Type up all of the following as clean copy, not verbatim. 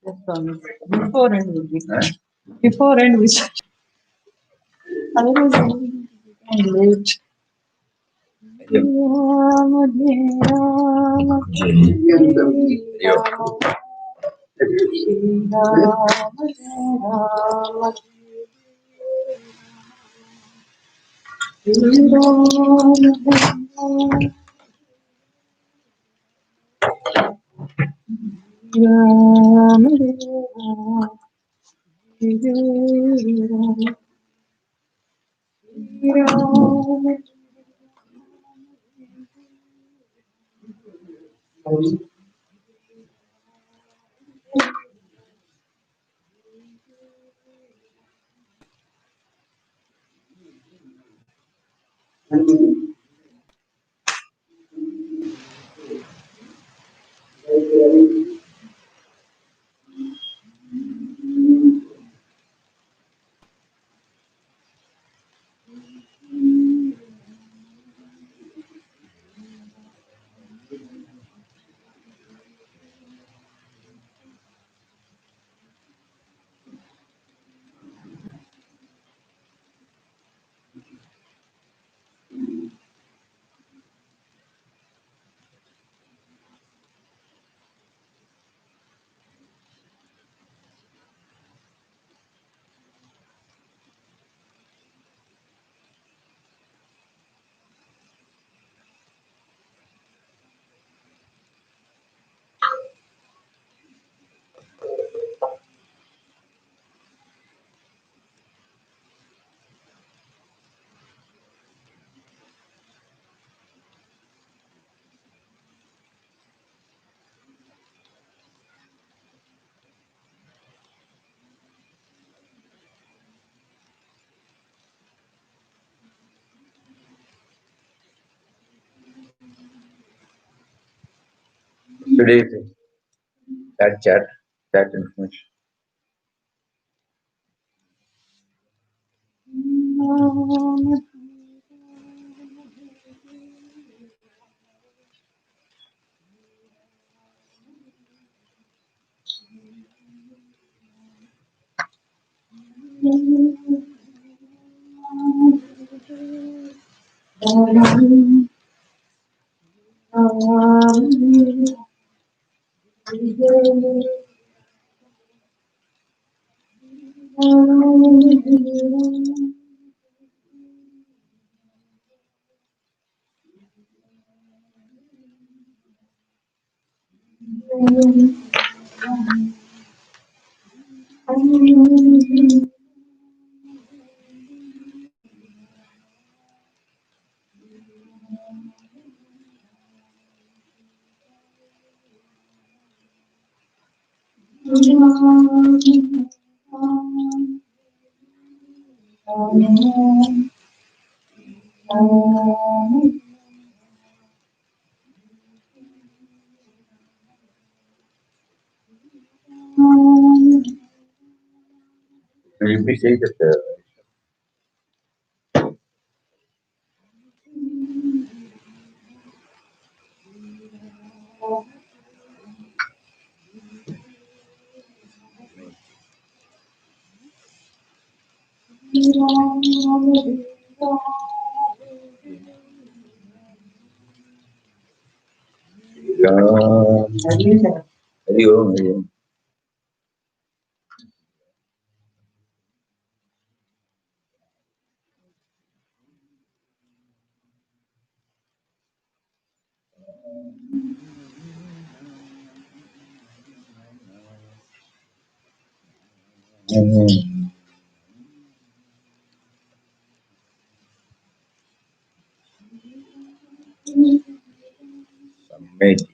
Yes, Swami. Before and will be. Before and which I was late. Today, that chat, that information. Can you please say that Hari Om, Hari Om. Samedi.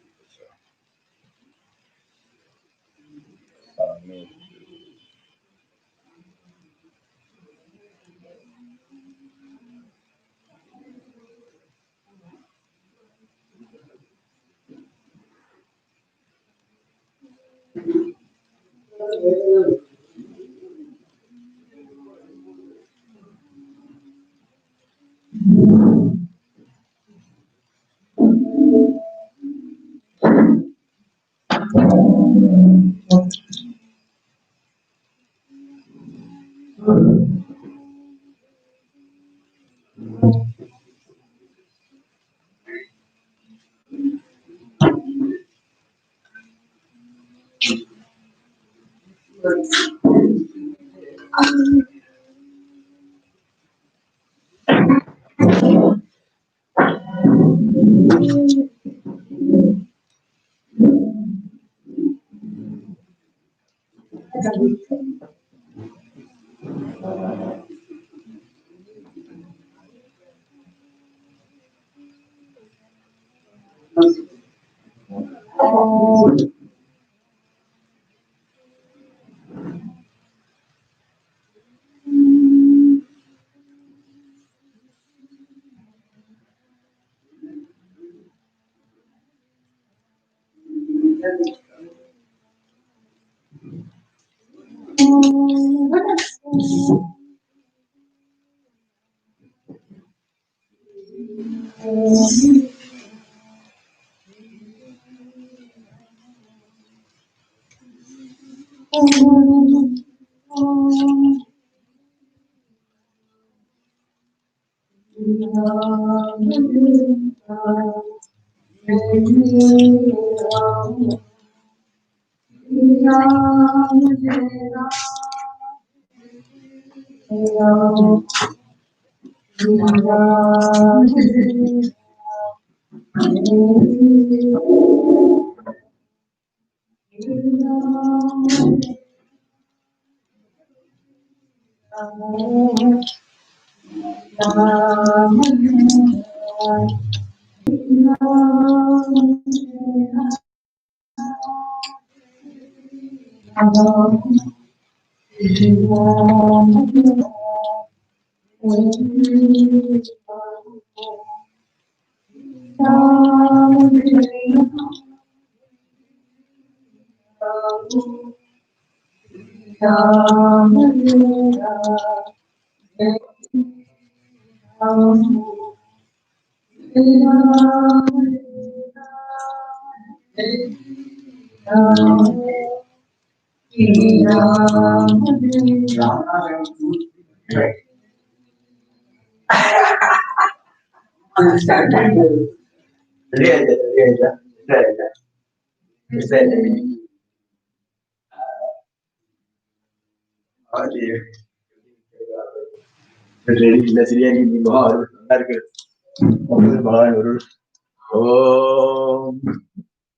Om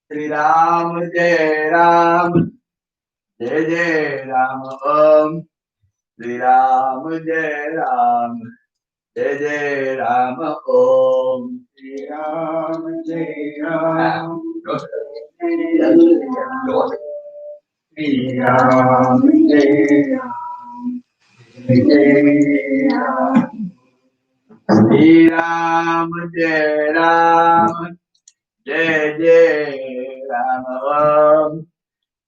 Shri Ram Jai Ram Jai Jai Ram Om Shri Ram Jai Ram Jai Jai Ram Om Shri Ram Jai Ram Shri Ram Jai Ram Jai Ram Shri Ram Jai Ram Jai Jai Ram Om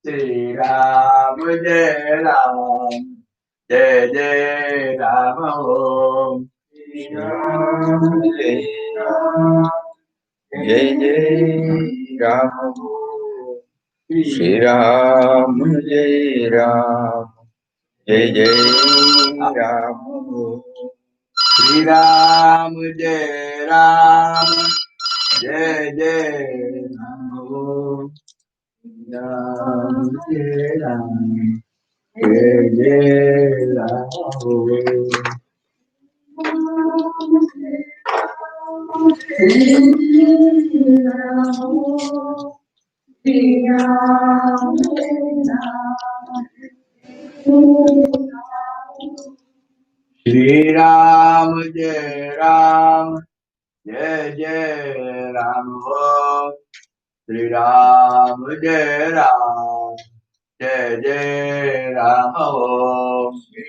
Shri Ram Jai Ram Jai Jai Ram Om Shri Ram Jai Ram Jai Jai Ram Om Shri Ram Jai Ram Jai Jai Ram. Shri Ram Jai Ram. Jai Jai Ram. Ram Jai Ram. Jai Jai Ram. Shri Ram Jai Ram. Jai Jai Ram. Shri Ram Jai Ram. Jai Jai Ram. Shri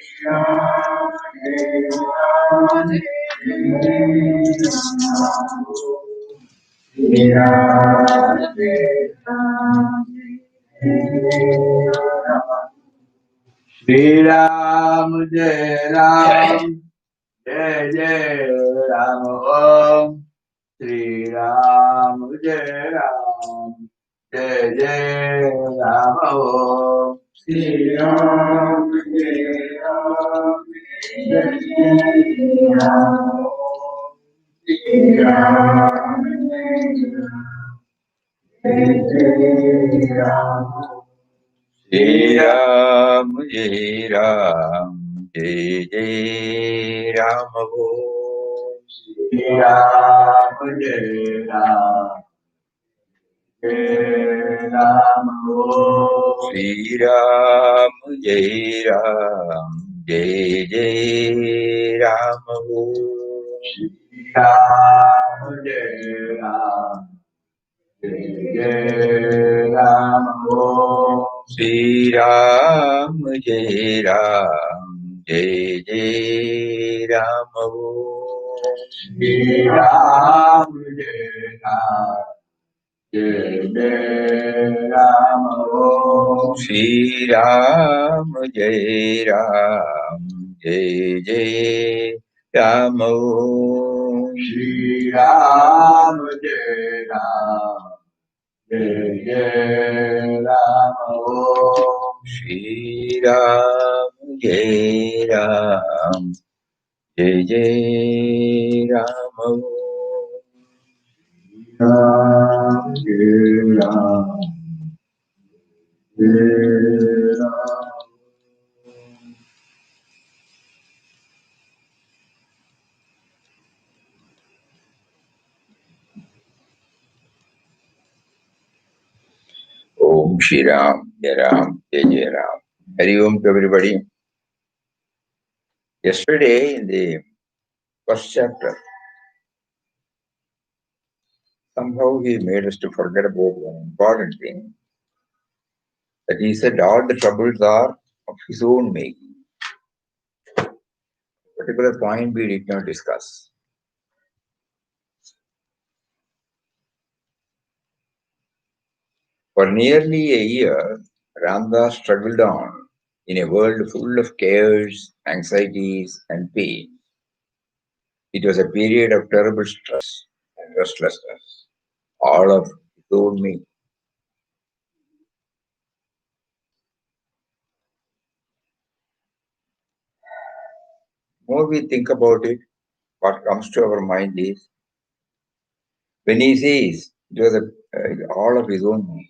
Ram Jai Ram. Shri Ram Jai Ram. Shri Ram Jai Ram. Jai Jai Ram. Shri Ram Jai Ram. Jai Jai Ram. Shri Ram Jai Ram. Jai Jai Ram. Shri Ram Jai Ram. Jai Ram. Jai Ram. Jai Jai Ram. Shri Ram Jai Ram. Jai Ram. Shri Ram Jai Ram. Jai Jai Ram. Shri Ram Jai Ram. Jai Jai Ram. Shri Ram Jai Ram. Jai Jai Ram. Shri Ram Jai Ram. Jai Jai Ram. Shri Ram Jai Ram. Jai Jai Ram. Shri Ram Jai Ram. Jai Jai Ram. Shri Ram Jai Ram. Jai Jai Ram. Ram Jai Ram. Jai Ram. Om Shri Ram, Jai Ram, Jai Jai Ram. Hari Om to everybody. Yesterday in the first chapter, somehow he made us to forget about one important thing. That he said all the troubles are of his own making. Particular point we did not discuss. For nearly a year, Ramdas struggled on in a world full of cares, anxieties, and pain. It was a period of terrible stress and restlessness, all of his own making. More we think about it, what comes to our mind is when he says it was all of his own making.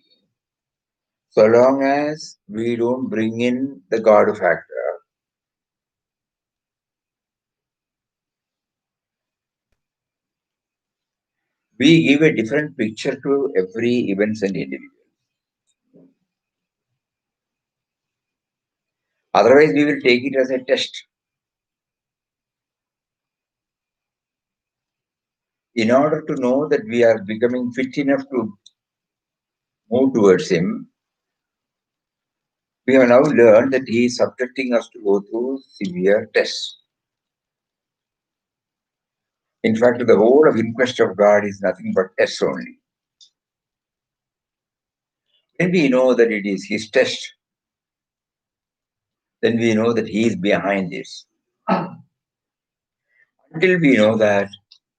So long as we don't bring in the God factor, we give a different picture to every events and individual. Otherwise, we will take it as a test. In order to know that we are becoming fit enough to move towards him, we have now learned that he is subjecting us to go through severe tests. In fact, the whole of inquest of God is nothing but tests only. When we know that it is his test, then we know that he is behind this. Until we know that,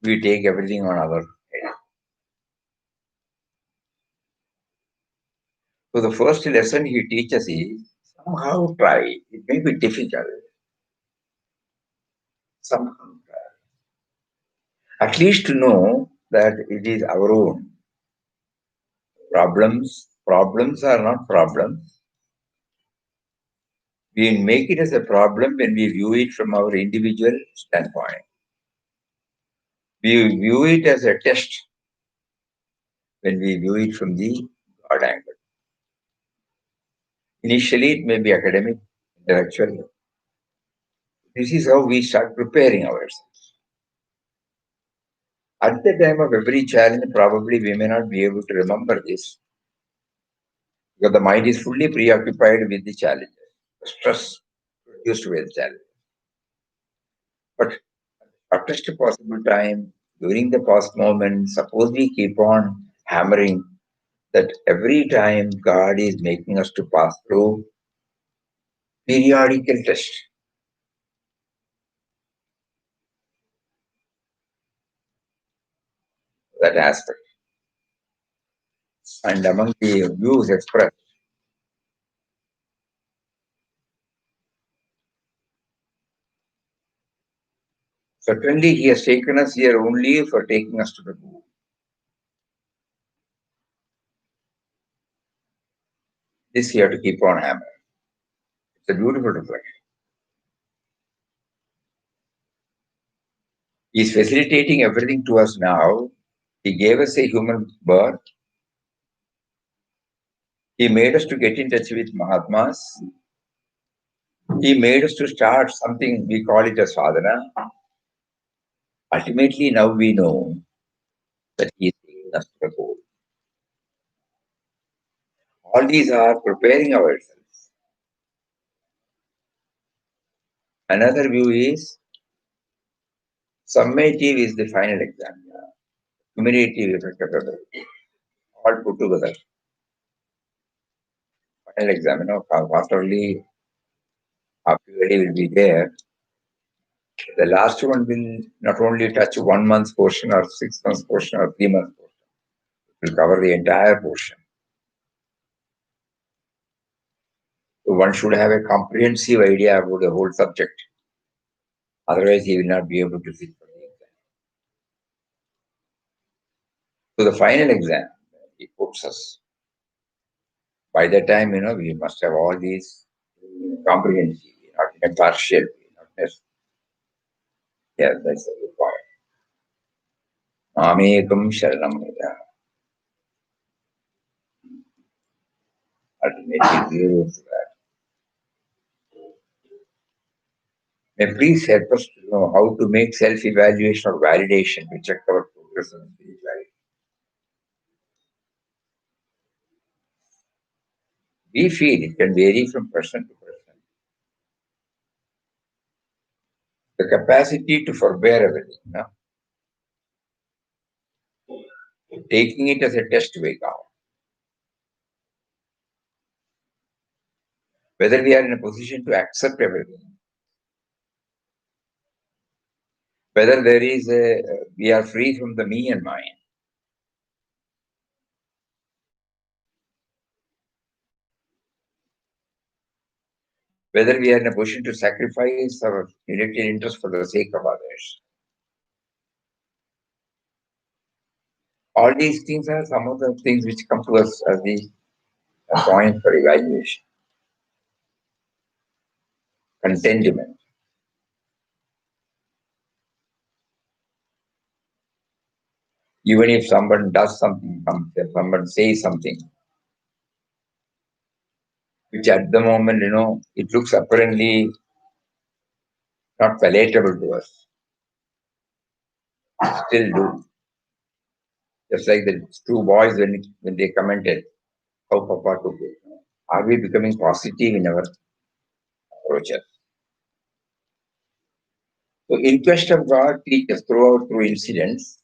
we take everything on our head. So the first lesson he teaches is Somehow try. It may be difficult. Somehow try. At least to know that it is our own. Problems are not problems. We make it as a problem when we view it from our individual standpoint. We view it as a test when we view it from the God angle. Initially, it may be academic, intellectual. This is how we start preparing ourselves. At the time of every challenge, probably we may not be able to remember this because the mind is fully preoccupied with the challenges, the stress produced by the challenge. But shortest possible time, during the past moment, suppose we keep on hammering that every time God is making us to pass through periodical test. That aspect. And among the views expressed, certainly he has taken us here only for taking us to the goal. This you have to keep on hammering. It's a beautiful reflection. He's facilitating everything to us now. He gave us a human birth. He made us to get in touch with Mahatmas. He made us to start something, we call it a sadhana. Ultimately, now we know that he is taking us to the goal. All these are preparing ourselves. Another view is summative is the final exam. Cumulative effect of everything. All put together. Final exam, quarterly, half yearly will be there. The last one will not only touch 1 month's portion or 6 months portion or 3 months portion. It will cover the entire portion. So one should have a comprehensive idea about the whole subject. Otherwise, he will not be able to sit for the exam. So the final exam, it puts us. By that time, we must have all these comprehensive, not in a partial way, not as, yeah, that's the good point. Mamekam sharanam Maya. Ultimately, zero to that. May please help us to know how to make self-evaluation or validation to check our progress on spirituality. We feel it can vary from person to person. The capacity to forbear everything, taking it as a test way now. Whether we are in a position to accept everything, whether there is we are free from the me and mine, whether we are in a position to sacrifice our related interest for the sake of others. All these things are some of the things which come to us as the point for evaluation. Contentment. Even if someone does something, someone says something, which at the moment, it looks apparently not palatable to us, still do. Just like the two boys when they commented how Papa took it. Are we becoming positive in our approaches? So in quest of God teaches through incidents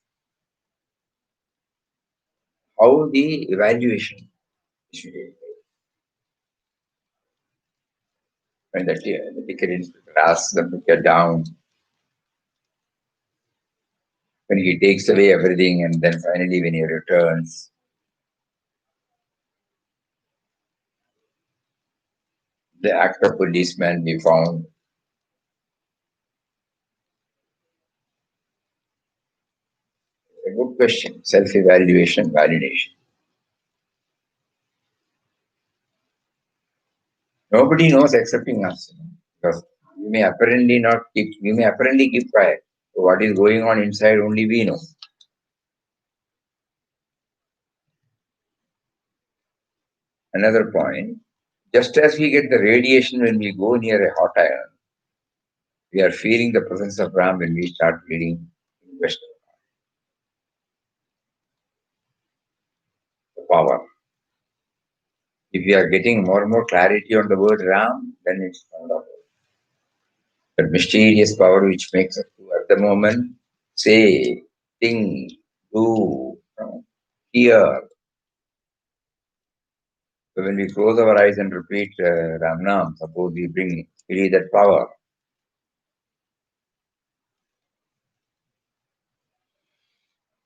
how the evaluation should be. When the ticket inspector asks them to get down, when he takes away everything and then finally when he returns, the act of policeman we found. A good question. Self-evaluation, validation. Nobody knows excepting us. Because we may apparently keep quiet. So what is going on inside only we know. Another point, just as we get the radiation when we go near a hot iron, we are feeling the presence of Ram when we start reading Western. The power. If we are getting more and more clarity on the word Ram, then it's wonderful. The mysterious power which makes us to at the moment say, think, do, hear. So when we close our eyes and repeat Ram Nam, suppose we release that power.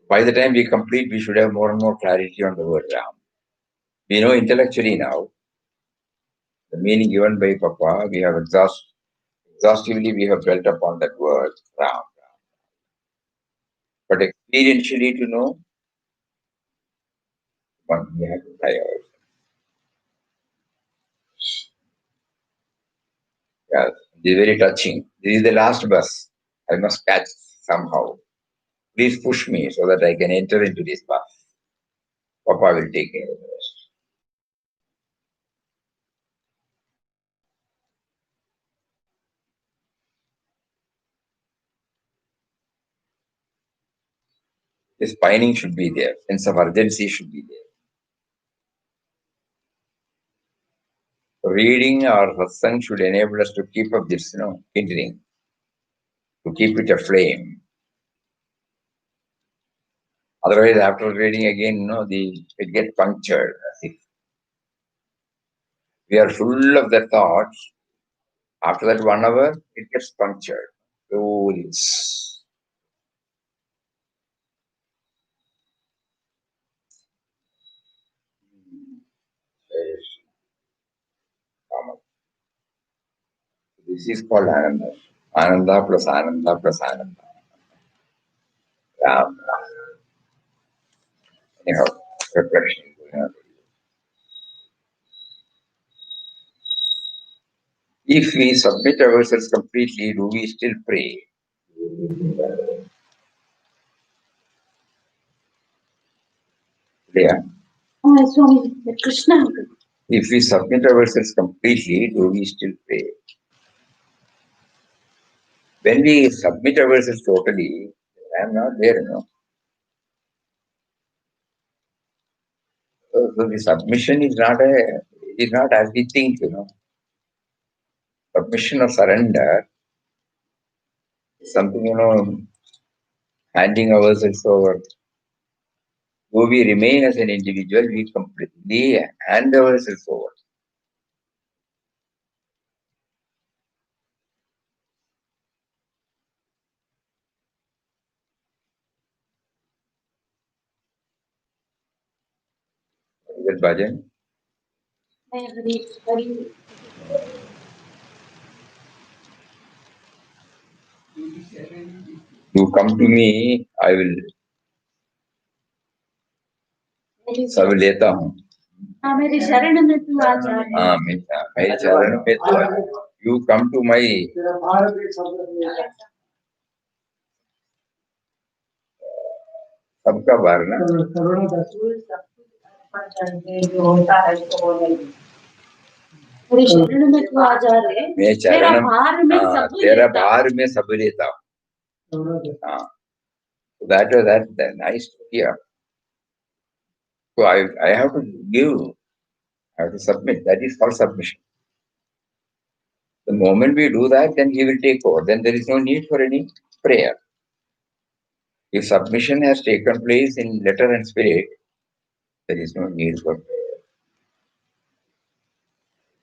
By the time we complete, we should have more and more clarity on the word Ram. We know intellectually now the meaning given by Papa. We have exhaustively we have dwelt upon that word Ram. But experientially to know, one we have to try ourselves. Yes, this is very touching. This is the last bus. I must catch somehow. Please push me so that I can enter into this bus. Papa will take care of the rest. This pining should be there. Sense of urgency should be there. Reading or satsang should enable us to keep up this, kindling, to keep it aflame. Otherwise, after reading again, it gets punctured. We are full of the thoughts. After that 1 hour, it gets punctured. Slowly. This is called Ananda. Ananda plus Ananda plus Ananda. Ram. Anyhow, reflection. If we submit ourselves completely, do we still pray? Yeah. Swami, Krishna. If we submit ourselves completely, do we still pray? When we submit ourselves totally, I am not there, So the submission is not as we think, Submission or surrender is something, handing ourselves over. Though we remain as an individual, we completely hand ourselves over. Is that bhajan? You come to me, I will सब लेता हूँ मेरी शरण में तू आ जा मेरे चरण में तू आ यू कम टू माई सबका भरना जो होता है मेरी शरण में तू आ जा रे मेरा भार में सब तेरा भार में सब लेता हूँ that nice to hear. So I have to give, I have to submit. That is called submission. The moment we do that, then he will take over. Then there is no need for any prayer. If submission has taken place in letter and spirit, there is no need for prayer.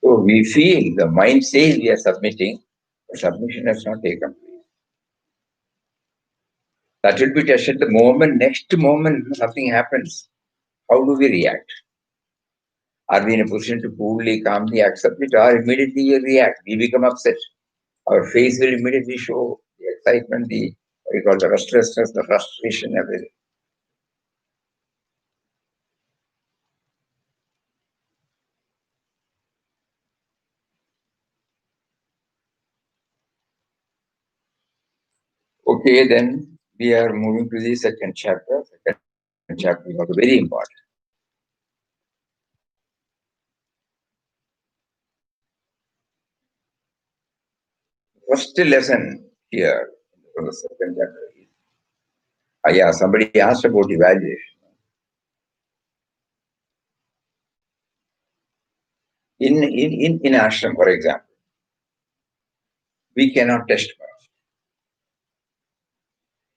So we feel, the mind says we are submitting, but submission has not taken place. That will be tested the next moment something happens. How do we react? Are we in a position to coolly, calmly accept it, or immediately we react? We become upset. Our face will immediately show the excitement, the what you call the restlessness, the frustration, everything. Okay, then we are moving to the second chapter. Second chapter is also very important. First lesson here from the second chapter is, yeah, somebody asked about evaluation. In ashram, for example, we cannot test much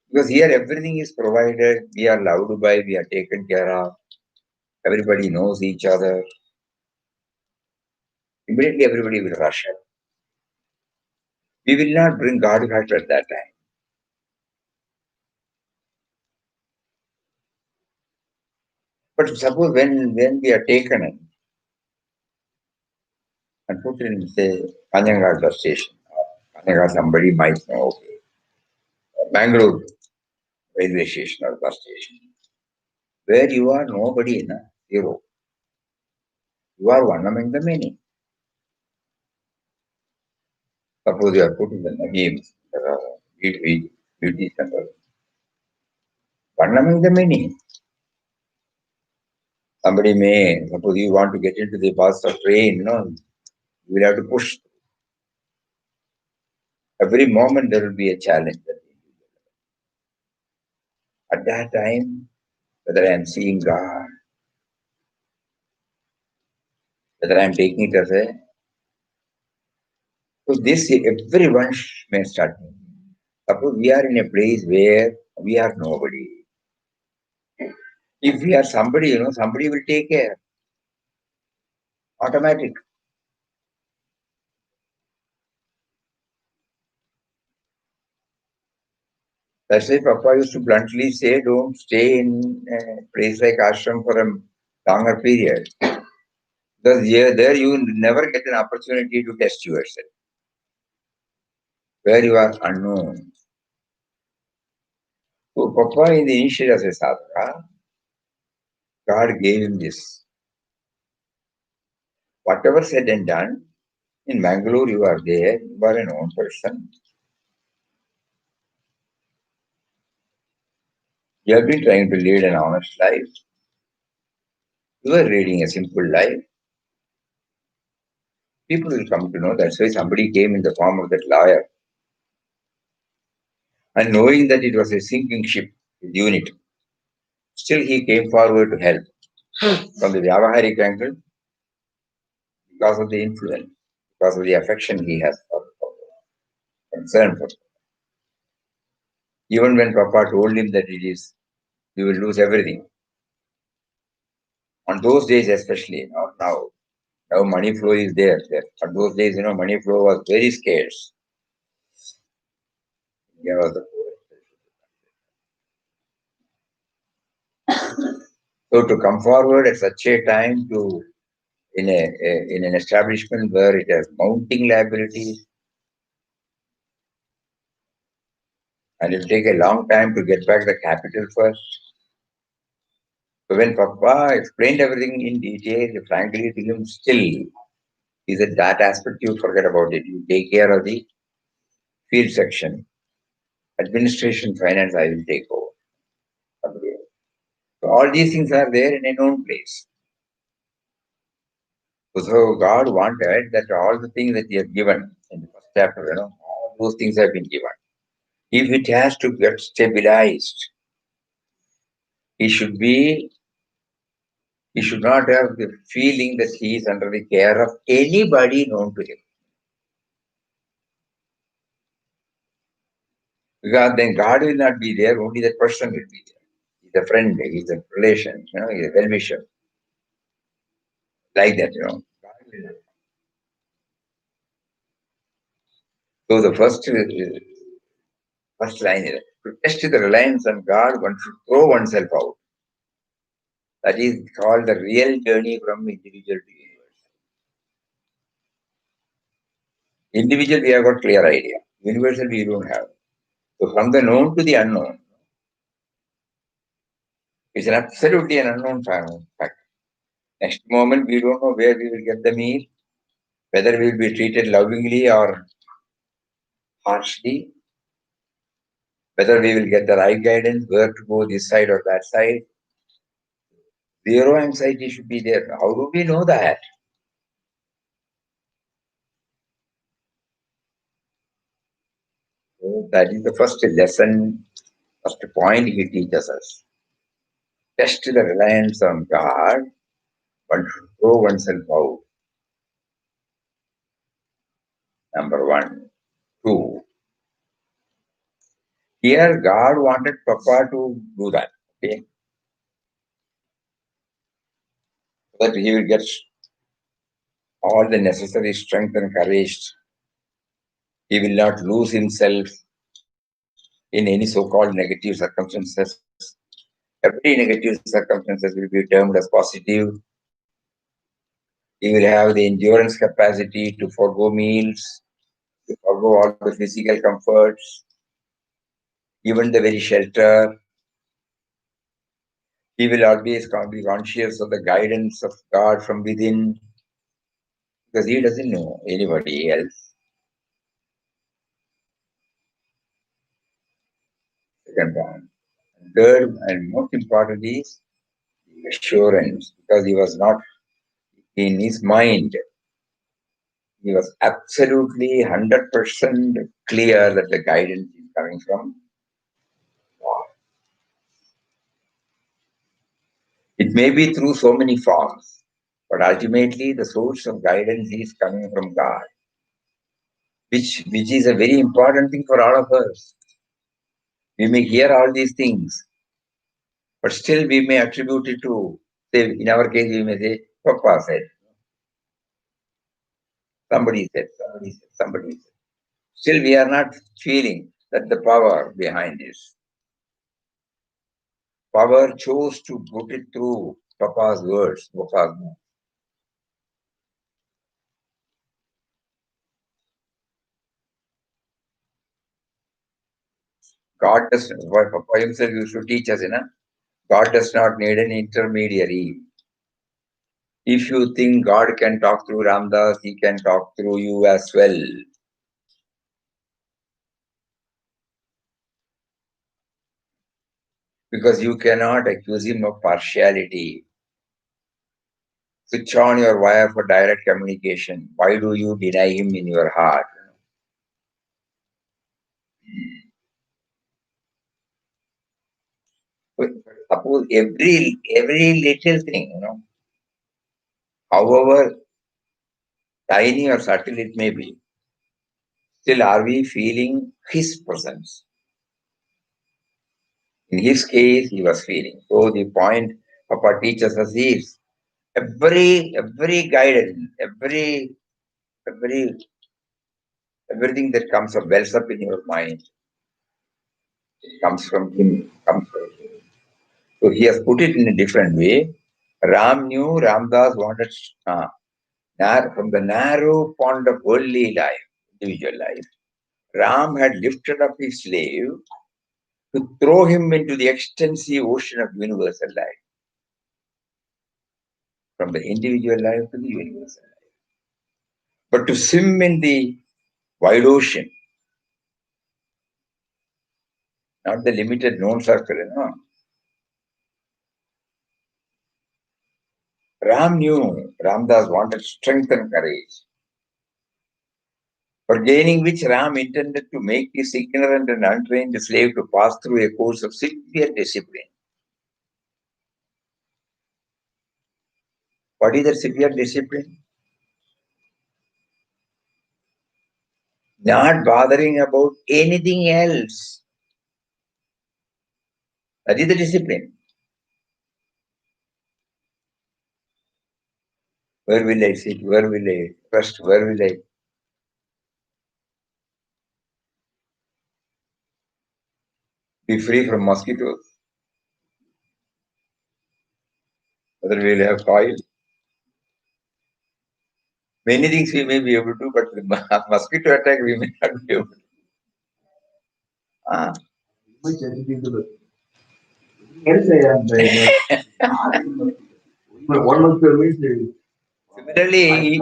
because here everything is provided. We are loved by, we are taken care of. Everybody knows each other. Immediately, everybody will rush up. We will not bring God factor at that time. But suppose when we are taken in and put in, say, Kanyangar bus station, Kanyangar, somebody might know, okay, Bangalore railway station or bus station, where you are nobody, zero. You are one among the many. Suppose you are put in the Nagims, beauty center, one among the many. Somebody may, suppose you want to get into the bus or train, you will have to push. Every moment there will be a challenge. At that time, whether I am seeing God, whether I am taking it as a, so this everyone may start. Suppose we are in a place where we are nobody. If we are somebody, somebody will take care. Automatic. That's why Papa used to bluntly say, don't stay in a place like ashram for a longer period. Because there you never get an opportunity to test yourself. Where you are unknown. So Papa in the initial as a sadhaka, God gave him this. Whatever said and done, in Bangalore you are there, you are an own person. You have been trying to lead an honest life. You are leading a simple life. People will come to know that's why somebody came in the form of that lawyer. And knowing that it was a sinking ship, his unit, still he came forward to help. From the Vyavaharik angle, because of the influence, because of the affection he has for concern for. Even when Papa told him that it is, you will lose everything. On those days especially, not now. Now money flow is there. On those days, money flow was very scarce. India was the poorest. So to come forward at such a time to in an establishment where it has mounting liabilities, and it will take a long time to get back the capital first. So when Papa explained everything in detail, frankly to him, still, he said that aspect you forget about it. You take care of the field section, administration, finance. I will take over. So all these things are there in a known place. So God wanted that all the things that He has given in the first chapter, all those things have been given. If it has to get stabilized, he should be he should not have the feeling that he is under the care of anybody known to him. Because then God will not be there, only that person will be there. He's a friend, he's a relation, he's a well-wisher. Like that, God will not. So the first line is to test the reliance on God, one should throw oneself out. That is called the real journey from individual to universal. Individual, we have got clear idea. Universal, we don't have. So from the known to the unknown, it's an absolutely an unknown fact. Next moment, we don't know where we will get the meal, whether we will be treated lovingly or harshly, whether we will get the right guidance, where to go this side or that side. Zero anxiety should be there. How do we know that? So that is the first lesson, first point he teaches us. Test the reliance on God, one should throw oneself out. Number one. Two. Here, God wanted Papa to do that. Okay? So that he will get all the necessary strength and courage. He will not lose himself in any so-called negative circumstances. Every negative circumstances will be termed as positive. He will have the endurance capacity to forgo meals, to forgo all the physical comforts, even the very shelter. He will always be conscious of the guidance of God from within because he doesn't know anybody else. Second one. Third and most important is the assurance because he was not in his mind. He was absolutely 100% clear that the guidance is coming from God. It may be through so many forms, but ultimately the source of guidance is coming from God, which is a very important thing for all of us. We may hear all these things, but still we may attribute it to, say, in our case, we may say, Papa said, somebody said, somebody said, somebody said. Still we are not feeling that the power behind this. Power chose to put it through Papa's words, Papa's mouth. God does, what Papa himself used to teach us, God does not need an intermediary. If you think God can talk through Ramdas, he can talk through you as well. Because you cannot accuse him of partiality. Switch on your wire for direct communication. Why do you deny him in your heart? Suppose every little thing, however tiny or subtle it may be, still are we feeling his presence? In his case, he was feeling. So the point Papa teaches us is every guidance, every everything that comes up, wells up in your mind, it comes from him, comes from him. So he has put it in a different way. Ram knew Ramdas wanted from the narrow pond of worldly life, individual life. Ram had lifted up his slave to throw him into the extensive ocean of universal life, from the individual life to the universal life. But to swim in the wide ocean, not the limited known circle, Ram knew Ramdas wanted strength and courage, for gaining which Ram intended to make his ignorant and untrained slave to pass through a course of severe discipline. What is that severe discipline? Not bothering about anything else. That is the discipline. Where will I sit? Where will I rest? Where will I be free from mosquitoes? whether we will have coil. Many things we may be able to, but the mosquito attack we may not be able to. Ah. Similarly,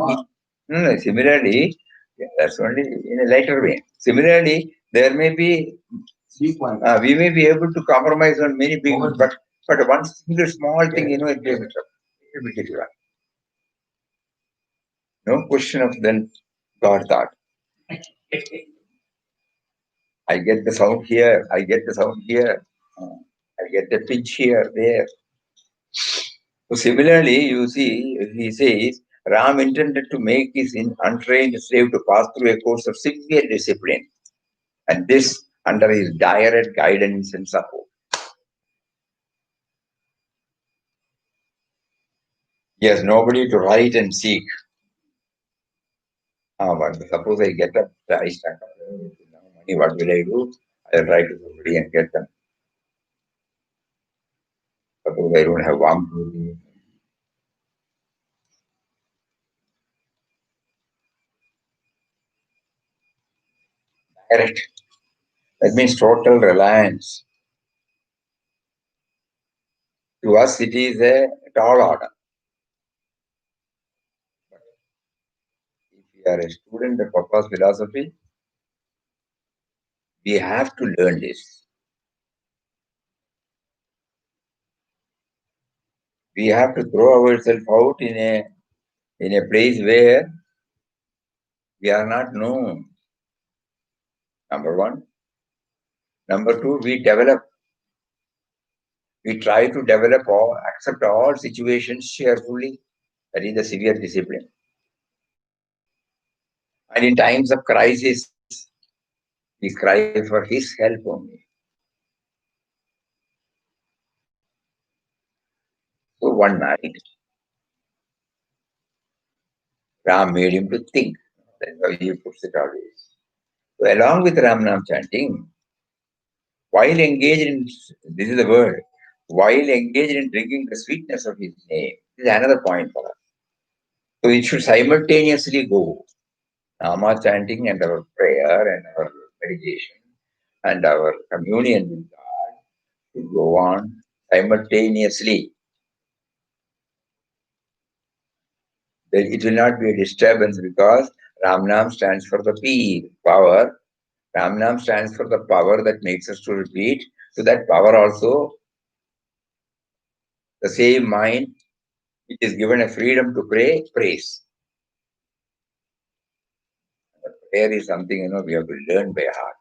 similarly, yeah, that's only in a lighter way. Similarly, there may be we may be able to compromise on many big, but one single small thing, it will be a bit difficult. No question of then God thought. I get the sound here, I get the sound here, I get the pitch here, there. So similarly, you see, he says, Ram intended to make his untrained slave to pass through a course of severe discipline, and this under his direct guidance and support. He has nobody to write and seek. But suppose I get up, I start money, what will I do? I'll write to somebody and get them. Suppose I don't have warm clothing. Direct. That means total reliance. To us, it is a tall order. If we are a student of Papa's philosophy, we have to learn this. We have to throw ourselves out in a place where we are not known. Number one. Number two, we try to develop or accept all situations cheerfully. That is the severe discipline. And in times of crisis, we cry for his help only. So one night, Ram made him to think. That's how he puts it always. So along with Ram Nam chanting, while engaged in, this is the word, while engaged in drinking the sweetness of his name, this is another point for us. So it should simultaneously go. Nama chanting and our prayer and our meditation and our communion with God should go on simultaneously. Then it will not be a disturbance because Ramnam stands for the power. Ramnam stands for the power that makes us to repeat. So that power also, the same mind, it is given a freedom to pray, praise. Prayer is something, we have to learn by heart.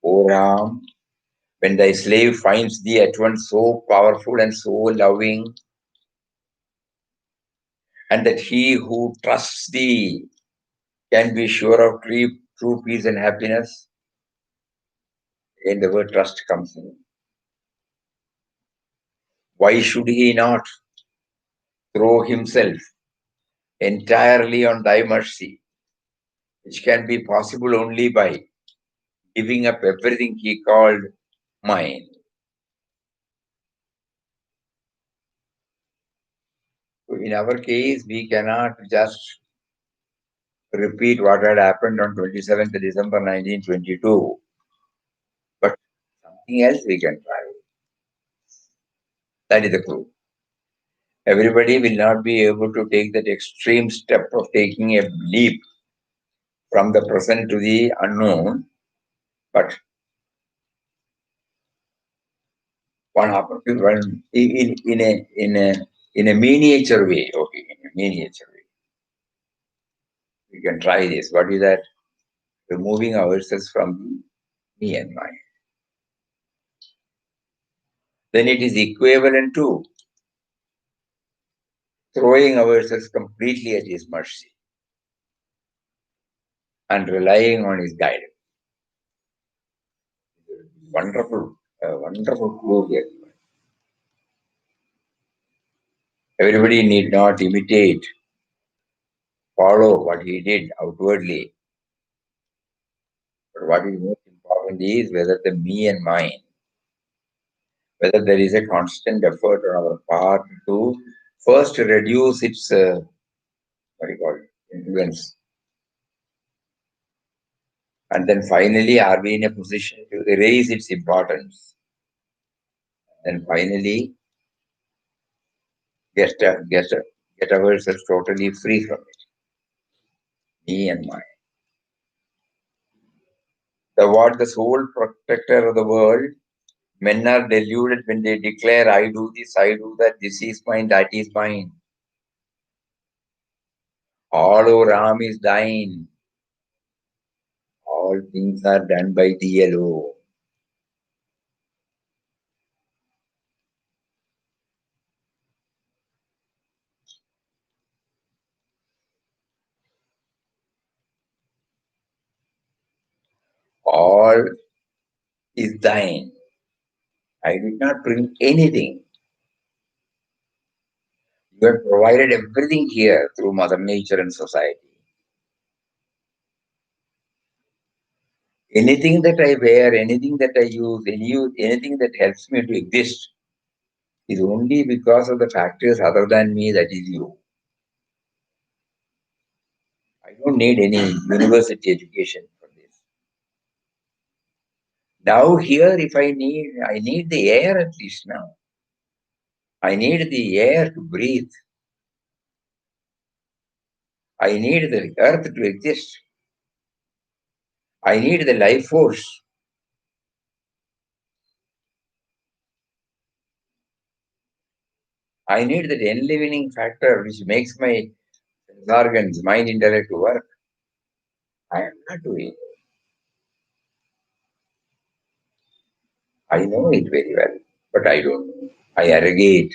O Ram, when thy slave finds thee at once so powerful and so loving, and that he who trusts thee can be sure of true peace and happiness. Again, the word trust comes in. Why should he not throw himself entirely on thy mercy, which can be possible only by giving up everything he called mine? So in our case, we cannot just repeat what had happened on 27th December 1922, but something else we can try. That is the clue. Everybody will not be able to take that extreme step of taking a leap from the present to the unknown, but one opportunity, in a miniature way. Okay, in a miniature way, we can try this. What is that? Removing ourselves from me and mine. Then it is equivalent to throwing ourselves completely at his mercy and relying on his guidance. Wonderful, wonderful clue here. Everybody need not imitate, follow what he did outwardly. But what is most important is whether the me and mine, whether there is a constant effort on our part to first reduce its what do you call it, influence, and then finally are we in a position to erase its importance, and finally get get get ourselves totally free from it, me and mine. The what the sole protector of the world. Men are deluded when they declare, I do this, I do that, this is mine, that is mine. All over Ram is thine. All things are done by thee alone. All is thine. I did not bring anything. You have provided everything here through Mother Nature and society. Anything that I wear, anything that I use, anything that helps me to exist is only because of the factors other than me, that is you. I don't need any university education for this. Now here, if I need the air at least now. I need the air to breathe. I need the earth to exist. I need the life force. I need that enlivening factor which makes my organs, mind, intellect to work. I am not doing it. I know it very well, but I don't know. I arrogate.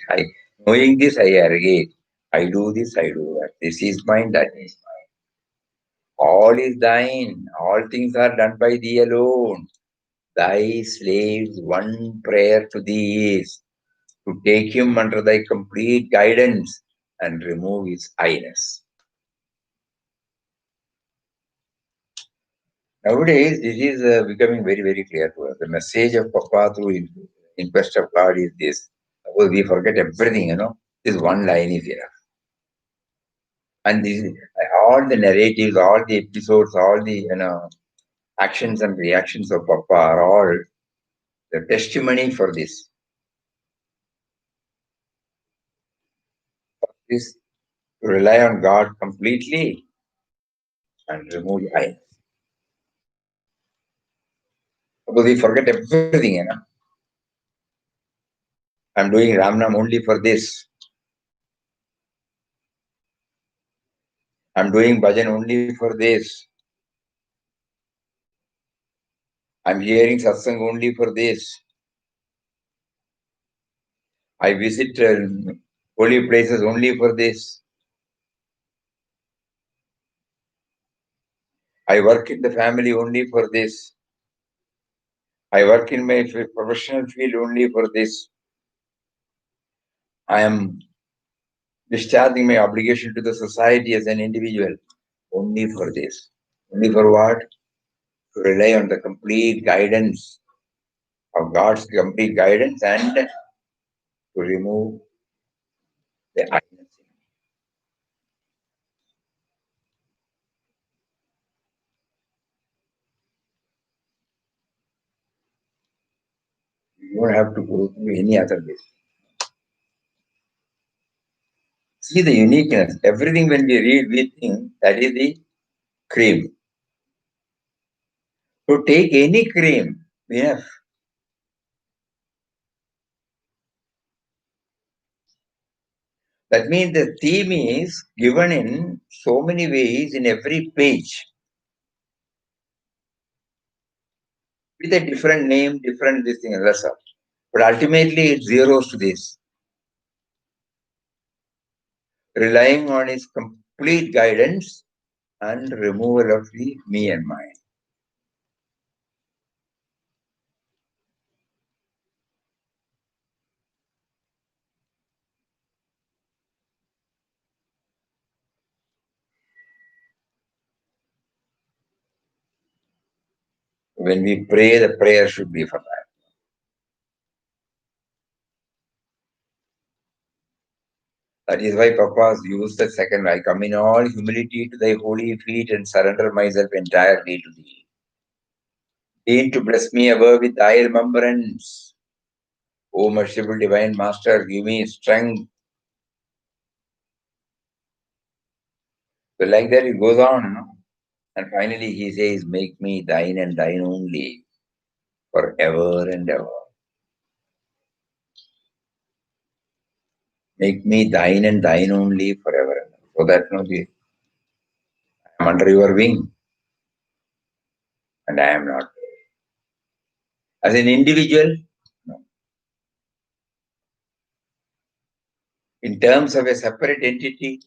Knowing this, I arrogate. I do this, I do that. This is mine, that is mine. All is thine. All things are done by thee alone. Thy slave's one prayer to thee is to take him under thy complete guidance and remove his I-ness. Nowadays, this is becoming very, very clear to us. The message of Papa through in Quest of God is this. Suppose we forget everything, this one line is enough. And this, all the narratives, all the episodes, all the actions and reactions of Papa are all the testimony for this. This to rely on God completely and remove the I. Suppose we forget everything, I'm doing Ramnam only for this. I'm doing bhajan only for this. I'm hearing satsang only for this. I visit holy places only for this. I work in the family only for this. I work in my professional field only for this. I am discharging my obligation to the society as an individual only for this. Only for what? To rely on the complete guidance of God's complete guidance and to remove the I-ness. You don't have to go through any other way. See the uniqueness. Everything when we read, we think that is the cream. To take any cream, enough. That means the theme is given in so many ways in every page with a different name, different this thing, that's all. But ultimately it zeroes to this. Relying on his complete guidance and removal of the me and mine. When we pray, the prayer should be for that. That is why Papa's used the second. I come in all humility to thy holy feet and surrender myself entirely to thee. Deign to bless me ever with thy remembrance. O merciful divine master, give me strength. So like that it goes on, And finally he says, make me thine and thine only, forever and ever. Make me thine and thine only forever and ever. So that I am under your wing and I am not. As an individual, no. In terms of a separate entity,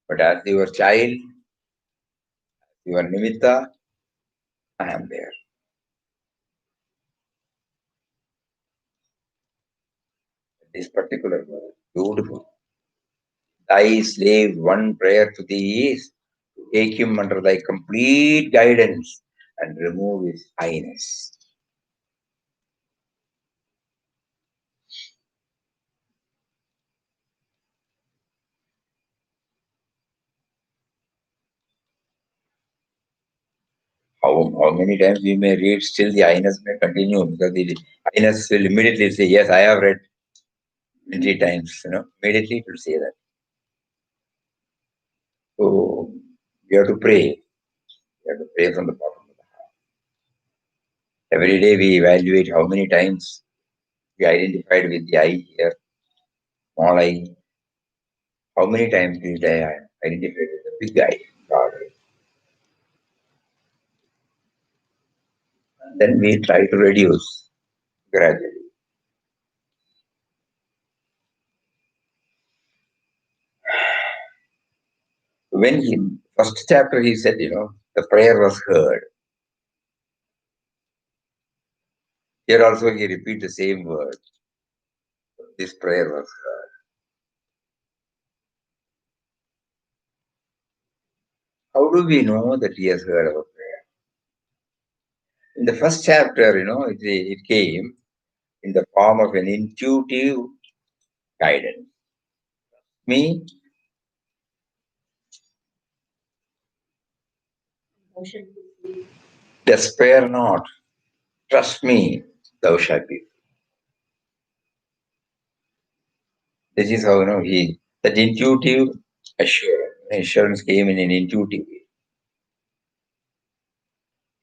but as your child, your nimitta, I am there. This particular word, beautiful. Thy slave, one prayer to thee is to take him under thy complete guidance and remove his highness. How many times we may read, still the highness may continue because the highness will immediately say, yes, I have read 20 times, immediately it will say that. So we have to pray. We have to pray from the bottom of the heart. Every day we evaluate how many times we identified with the I here, small I. How many times did I identify with the big I, God? Then we try to reduce gradually. When first chapter he said, the prayer was heard. Here also he repeats the same word. This prayer was heard. How do we know that he has heard our prayer? In the first chapter, it came in the form of an intuitive guidance. Me, despair not. Trust me, thou shalt be. This is how that intuitive assurance came in an intuitive way.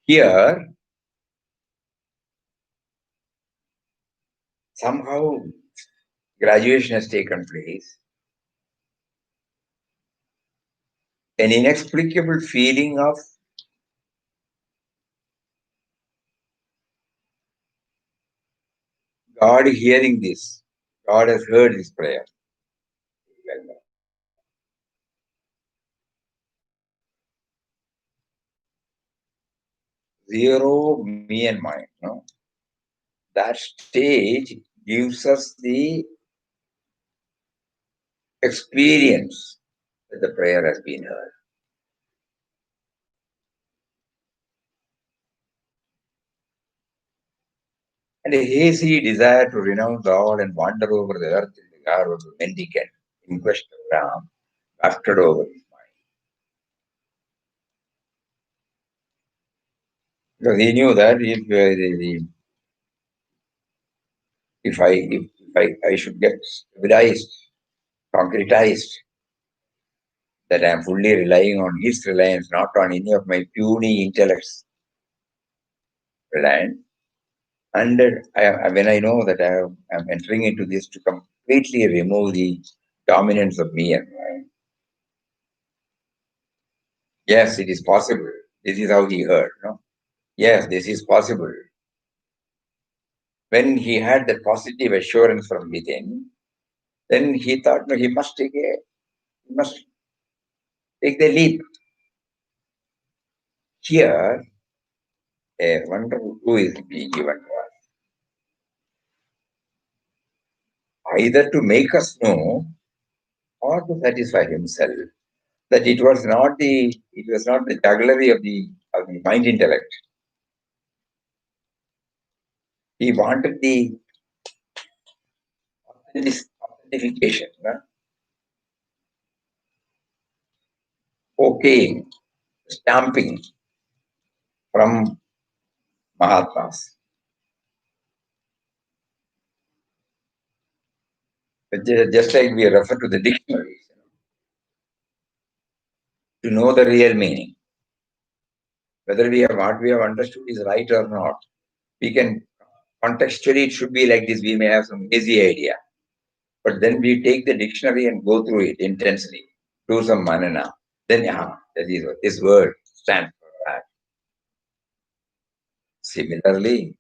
Here, somehow graduation has taken place. An inexplicable feeling of God hearing this. God has heard this prayer. Zero me and mine. That stage gives us the experience that the prayer has been heard. And a hazy desire to renounce all and wander over the earth in the garb of a mendicant in quest of Ram wafted over his mind. Because he knew that if I should get stabilized, concretized, that I am fully relying on his reliance, not on any of my puny intellects reliance. And when I know that I am entering into this to completely remove the dominance of me and mine, yes, it is possible. This is how he heard. Yes, this is possible. When he had that positive assurance from within, then he thought, no, he must take the leap. Here, a wonderful clue is being given to us. Either to make us know or to satisfy himself that it was not the jugglery of the mind intellect. He wanted the identification, okaying, stamping from Mahatmas. Just like we refer to the dictionaries, to know the real meaning, whether what we have understood is right or not. We can contextually, it should be like this. We may have some easy idea, but then we take the dictionary and go through it intensely, do some manana. Then, that is what this word stands for that. Similarly,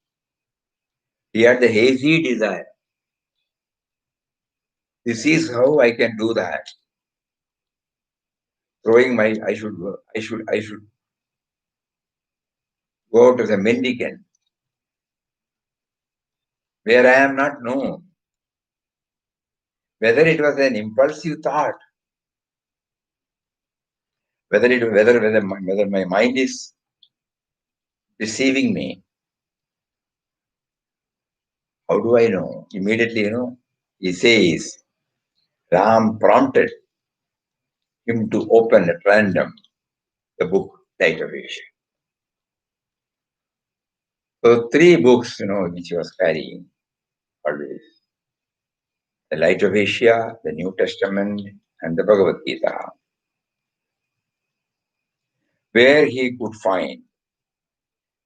he had the hazy desire. This is how I can do that. Throwing my, I should go out as a mendicant, where I am not known. Whether it was an impulsive thought, whether my mind is deceiving me, how do I know? Immediately, he says, Ram prompted him to open at random the book Light of Asia. So 3 books, which he was carrying always. The Light of Asia, the New Testament, and the Bhagavad Gita, where he could find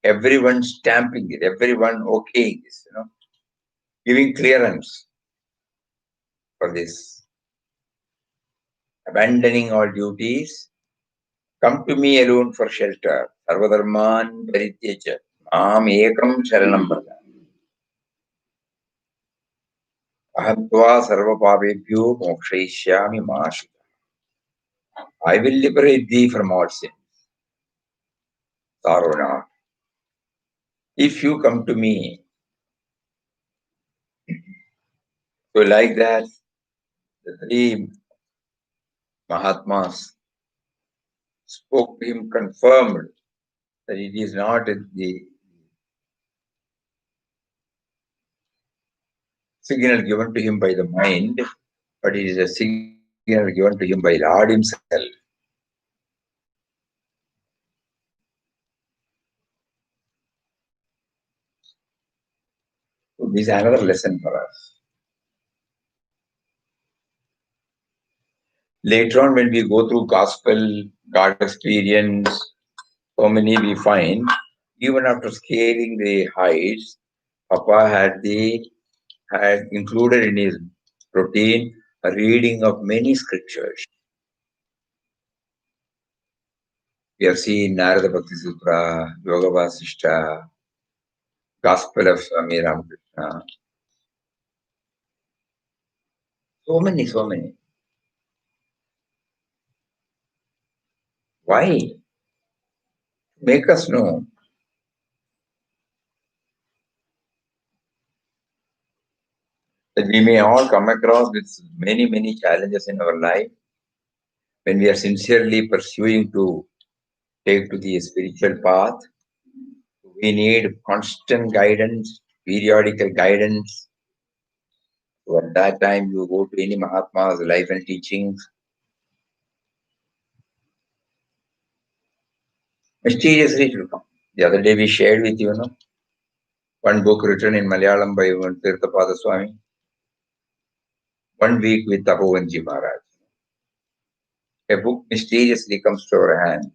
everyone stamping it, everyone okaying this, giving clearance for this, abandoning all duties, come to me alone for shelter, sarvadharman parityaja, mam ekam sharanam braja, ahatva sarvapavebhyo mokshayishyami mashuta. I will liberate thee from all sin, sorrow not. If you come to me, so like that, the 3 Mahatmas spoke to him, confirmed that it is not the signal given to him by the mind, but it is a signal given to him by Lord himself. So this is another lesson for us. Later on, when we go through gospel, God experience, so many we find, even after scaling the heights, Papa had included in his routine a reading of many scriptures. We have seen Narada Bhakti Sutra, Yoga Vasishta, Gospel of Swami Ramakrishna. So many. Why? Make us know. That we may all come across with many challenges in our life when we are sincerely pursuing to take to the spiritual path. We need constant guidance, periodical guidance. So at that time, you go to any Mahatma's life and teachings. Mysteriously, it will come. The other day, we shared with you, one book written in Malayalam by Tirthapada Swami. 1 week with Tapovanji Maharaj. A book mysteriously comes to our hand.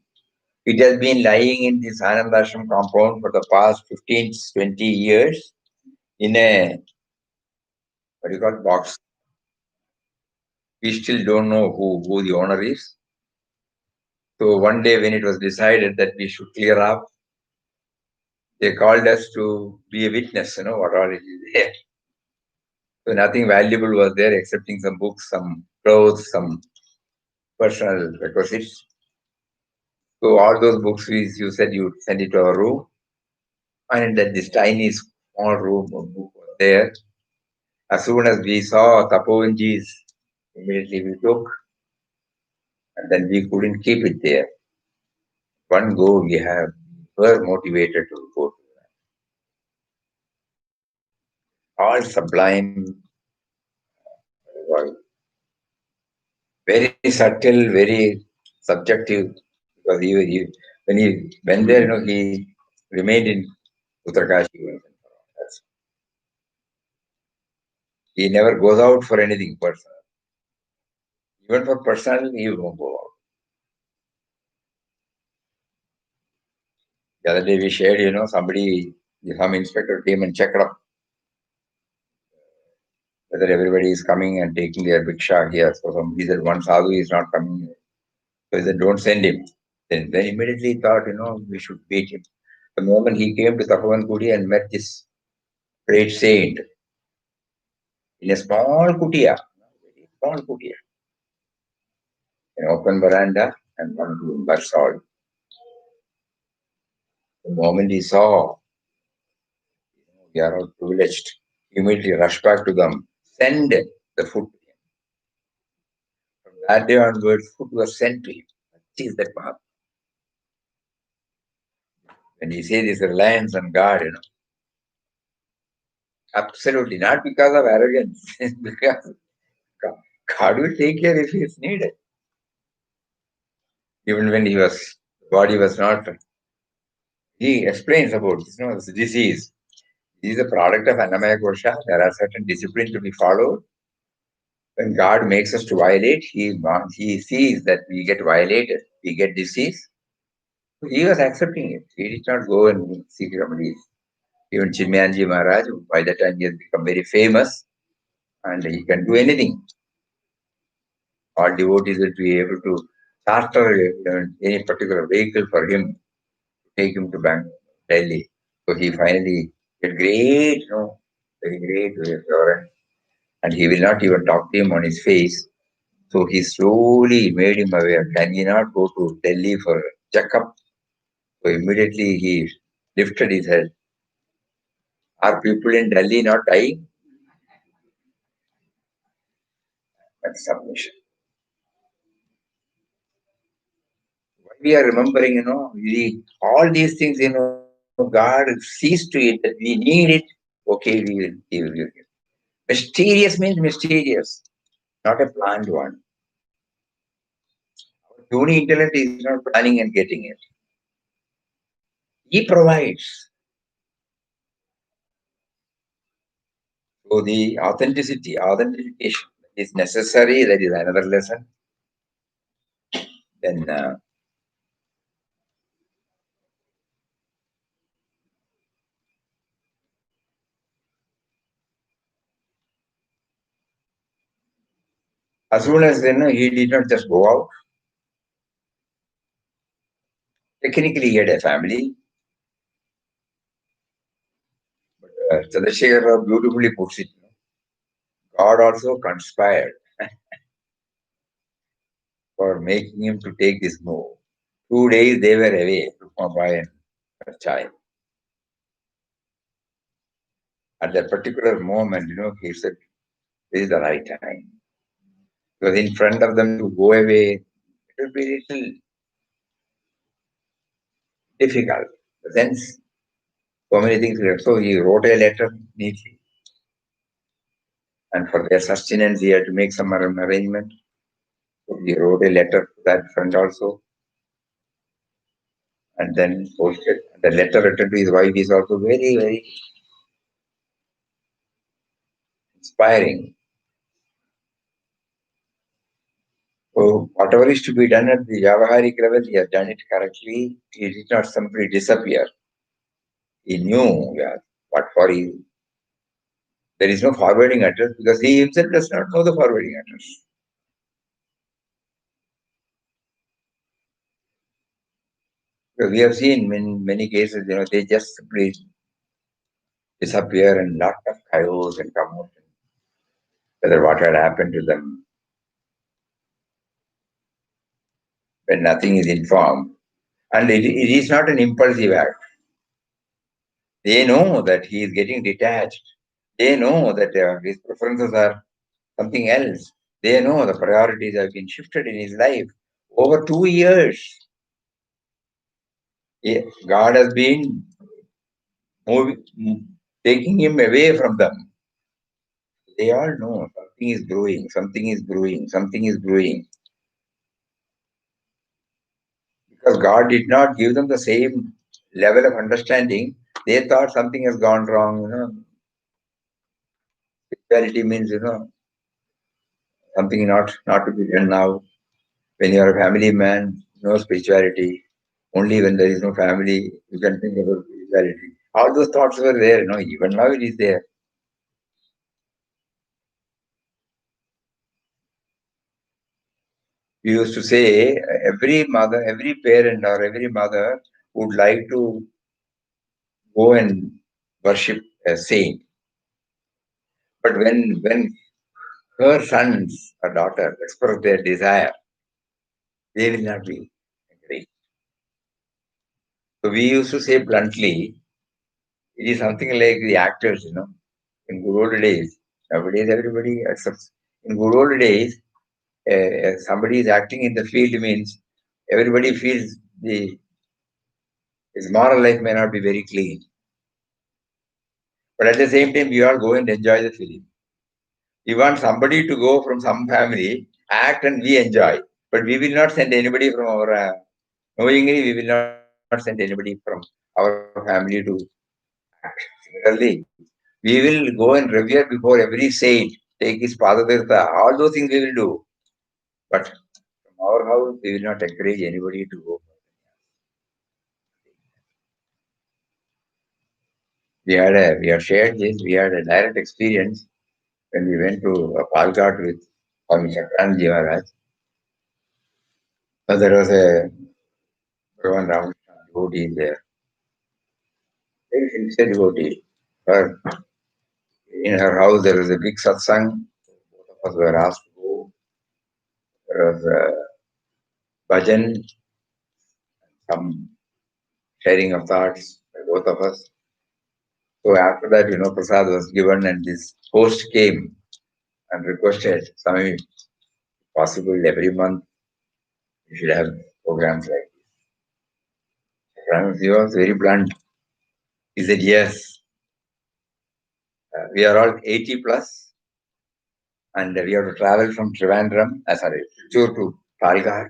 It has been lying in this Anandashram compound for the past 15, 20 years in a, box. We still don't know who the owner is. So one day when it was decided that we should clear up, they called us to be a witness, what all it is there. So nothing valuable was there excepting some books, some clothes, some personal requisites. So all those books, you said you would send it to our room. And that this tiny small room book was there. As soon as we saw Tapovanji's, immediately we took, and then we couldn't keep it there. One go were motivated to go to that. All sublime very subtle, very subjective. Because when he went there, he remained in Uttarkashi. He never goes out for anything personal. Even for personal, he won't go out. The other day we shared, some inspector came and checked up whether everybody is coming and taking their bhiksha here. So he said one sadhu is not coming here. So he said, don't send him. Then immediately thought, we should beat him. The moment he came to Tapavan and met this great saint in a small kutia, very small kutia, an open veranda and one room, that's all. The moment he saw, we are all privileged, he immediately rushed back to them, send the food to him. From that day onwards, food was sent to him. That is the path. When he says this reliance on God, absolutely not because of arrogance, because God will take care if it's needed. Even when body was not, he explains about this disease. This is a product of Annamaya Kosha. There are certain disciplines to be followed. When God makes us to violate, he sees that we get violated, we get disease. He was accepting it. He did not go and seek remedies. Even Chimyanji Maharaj, by the time he has become very famous, and he can do anything. All devotees will be able to charter any particular vehicle for him to take him to Delhi. So he finally get great, very great reverend, and he will not even talk to him on his face. So he slowly made him aware. Can he not go to Delhi for checkup? So immediately he lifted his head. Are people in Delhi not dying? That's submission. Why we are remembering, all these things, God sees to it that we need it. Okay, we will give. Mysterious means mysterious, not a planned one. Puny intellect is not planning and getting it. He provides. So the authentication is necessary. That is another lesson. Then as soon as he did not just go out. Technically, he had a family. But Chandrasekhar beautifully puts it. God also conspired for making him to take this move. 2 days they were away to Mumbai and Chai. At that particular moment, he said, this is the right time. Because in front of them to go away, it will be a little difficult. Since so many things left. So he wrote a letter neatly. And for their sustenance, he had to make some arrangement. So he wrote a letter to that friend also. And then posted. The letter written to his wife is also very, very inspiring. So whatever is to be done at the Vyavaharik level, he has done it correctly. He did not simply disappear. He knew what for he. There is no forwarding address because he himself does not know the forwarding address. Because we have seen in many cases, they just simply disappear and lot of chaos and commotion. Whether what had happened to them when nothing is informed. And it is not an impulsive act. They know that he is getting detached. They know that his preferences are something else. They know the priorities have been shifted in his life. Over 2 years, God has been taking him away from them. They all know something is brewing, something is brewing, something is brewing. Because God did not give them the same level of understanding. They thought something has gone wrong. Spirituality means something not to be done now. When you are a family man, no spirituality. Only when there is no family, you can think about spirituality. All those thoughts were there. Even now it is there. We used to say every mother, every parent, or every mother would like to go and worship a saint. But when her sons or daughter express their desire, they will not be encouraged. So we used to say bluntly, it is something like the actors. In good old days. Nowadays, everybody accepts. In good old days, somebody is acting in the field means everybody feels his moral life may not be very clean. But at the same time, we all go and enjoy the film. We want somebody to go from some family, act, and we enjoy. But we will not send anybody from our, knowingly, we will not send anybody from our family to act. Similarly, we will go and revere before every saint, take his Padatirtha, all those things we will do. But from our house, we will not encourage anybody to go. We had shared this, we had a direct experience when we went to Palghat with Swami Chakranji Maharaj. So there was a Bhagavan Ramakrishna devotee there, very sincere devotee. Her, in her house, there was a big satsang. Both of us were asked to go. There was bhajan, some sharing of thoughts by both of us. So after that, prasad was given, and this host came and requested, Swami, possible every month you should have programs like this. He was very blunt. He said, yes, we are all 80 plus, and we have to travel from Tricur to Palghat,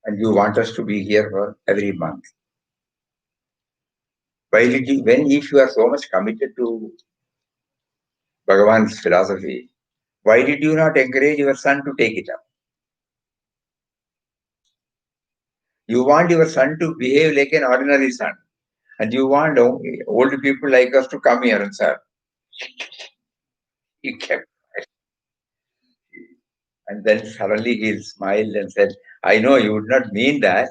and you want us to be here for every month. Why did you, when if you are so much committed to Bhagavan's philosophy, why did you not encourage your son to take it up? You want your son to behave like an ordinary son, and you want old people like us to come here and serve. He kept, and then suddenly he smiled and said, I know you would not mean that,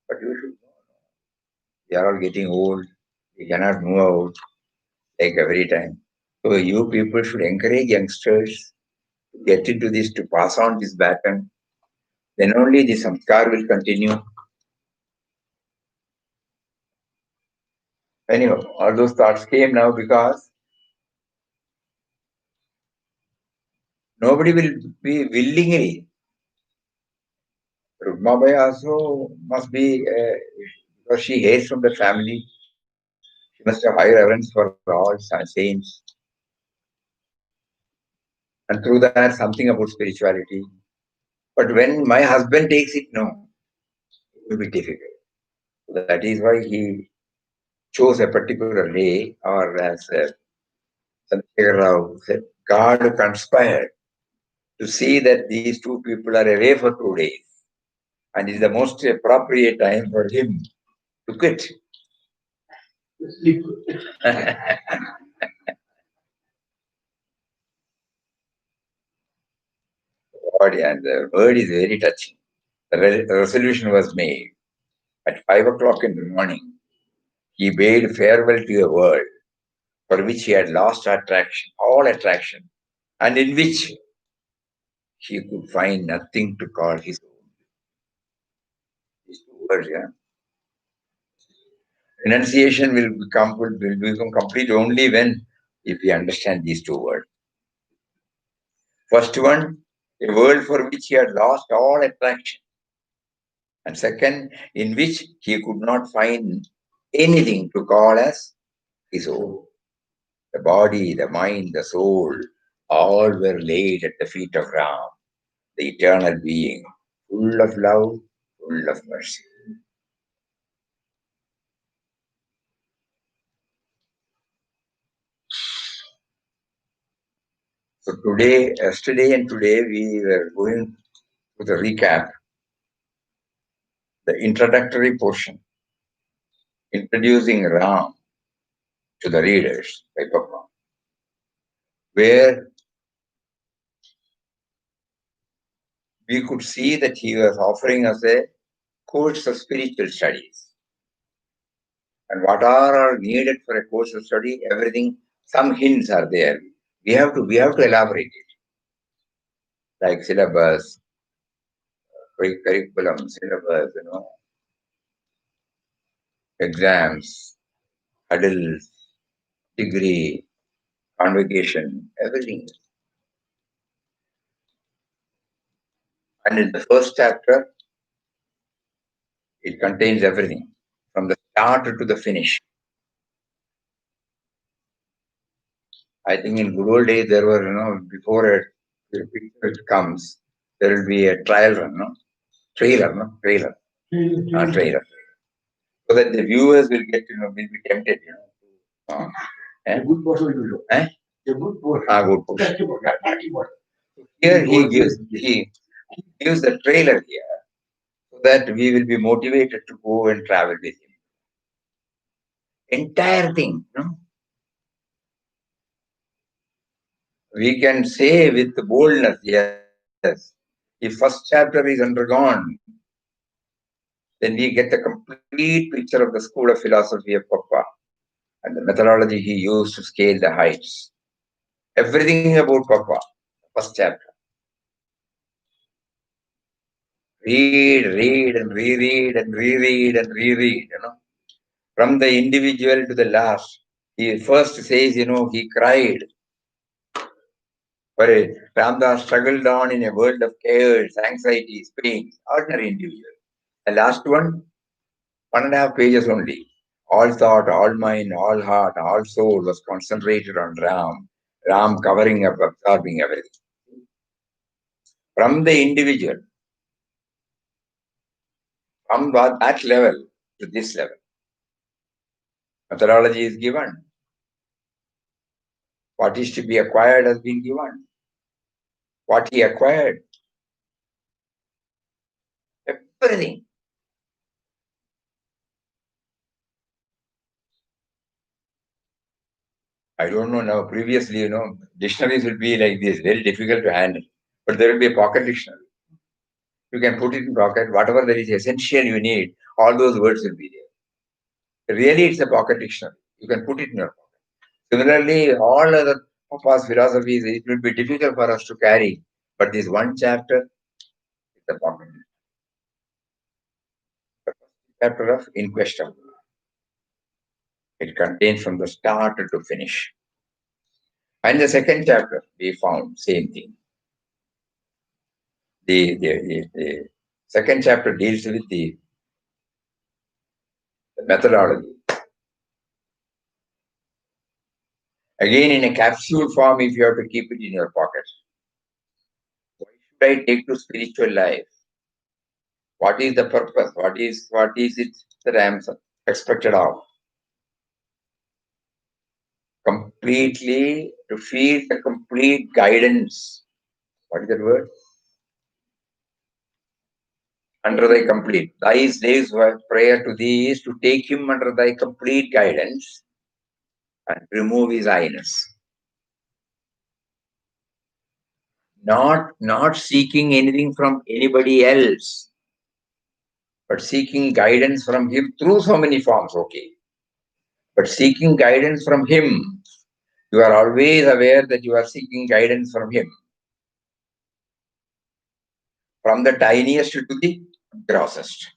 but you should know. We are all getting old. We cannot move out like every time. So you people should encourage youngsters to get into this, to pass on this baton. Then only the samskar will continue. Anyhow, all those thoughts came now because nobody will be willingly. Rukmabai also must be, because she hails from the family, she must have high reverence for all saints. And through that, something about spirituality. But when my husband takes it, no, it will be difficult. That is why he chose a particular day, or as Sanjay Rao said, God conspired to see that these two people are away for 2 days. And it is the most appropriate time for him to quit. And the word is very touching. The resolution was made at 5 o'clock in the morning. He bade farewell to a world for which he had lost all attraction, and in which he could find nothing to call his own. These two words, yeah. Renunciation will become complete only when if we understand these two words. First one, a world for which he had lost all attraction. And second, in which he could not find anything to call as his own. The body, the mind, the soul, all were laid at the feet of Ram, the eternal being, full of love, full of mercy. So today, yesterday and today, we were going to the recap, the introductory portion, introducing Ram to the readers by Papa, where we could see that he was offering us a course of spiritual studies. And what are needed for a course of study? Everything, some hints are there. We have to elaborate it, like syllabus, curriculum, syllabus, exams, hurdles, degree, convocation, everything. And in the first chapter, it contains everything from the start to the finish. I think in good old days there were, before it comes, there will be a trial run, trailer, so that the viewers will will be tempted, good portion will do. A good portion. Good portion. Here he gives the trailer here, so that we will be motivated to go and travel with him. Entire thing, we can say with boldness, yes, if first chapter is undergone, then we get the complete picture of the school of philosophy of Papa and the methodology he used to scale the heights. Everything about Papa, first chapter. Read and reread and reread and reread, From the individual to the last. He first says, he cried. For Ramdas struggled on in a world of chaos, anxieties, pains, ordinary individual. The last 1.5 pages only. All thought, all mind, all heart, all soul was concentrated on Ram. Ram covering up, absorbing everything. From the individual, from that level to this level, methodology is given. What is to be acquired has been given. What he acquired, everything. I don't know now. Previously, dictionaries will be like this, very difficult to handle. But there will be a pocket dictionary. You can put it in pocket. Whatever there is essential you need, all those words will be there. Really, it's a pocket dictionary. You can put it in your pocket. Similarly, all other Papa's philosophies, it will be difficult for us to carry. But this one chapter is the pocket dictionary. The first chapter of In Quest of God. It contains from the start to finish. And the second chapter, we found same thing. The second chapter deals with the methodology. Again, in a capsule form, if you have to keep it in your pocket. Why should I take to spiritual life? What is the purpose? What is it that I am expected of? Completely to feel the complete guidance. What is that word? Under thy complete. Thy days prayer to thee is to take him under thy complete guidance and remove his I-ness. Not seeking anything from anybody else, but seeking guidance from him through so many forms, okay. But seeking guidance from him, you are always aware that you are seeking guidance from him. From the tiniest to the grossest.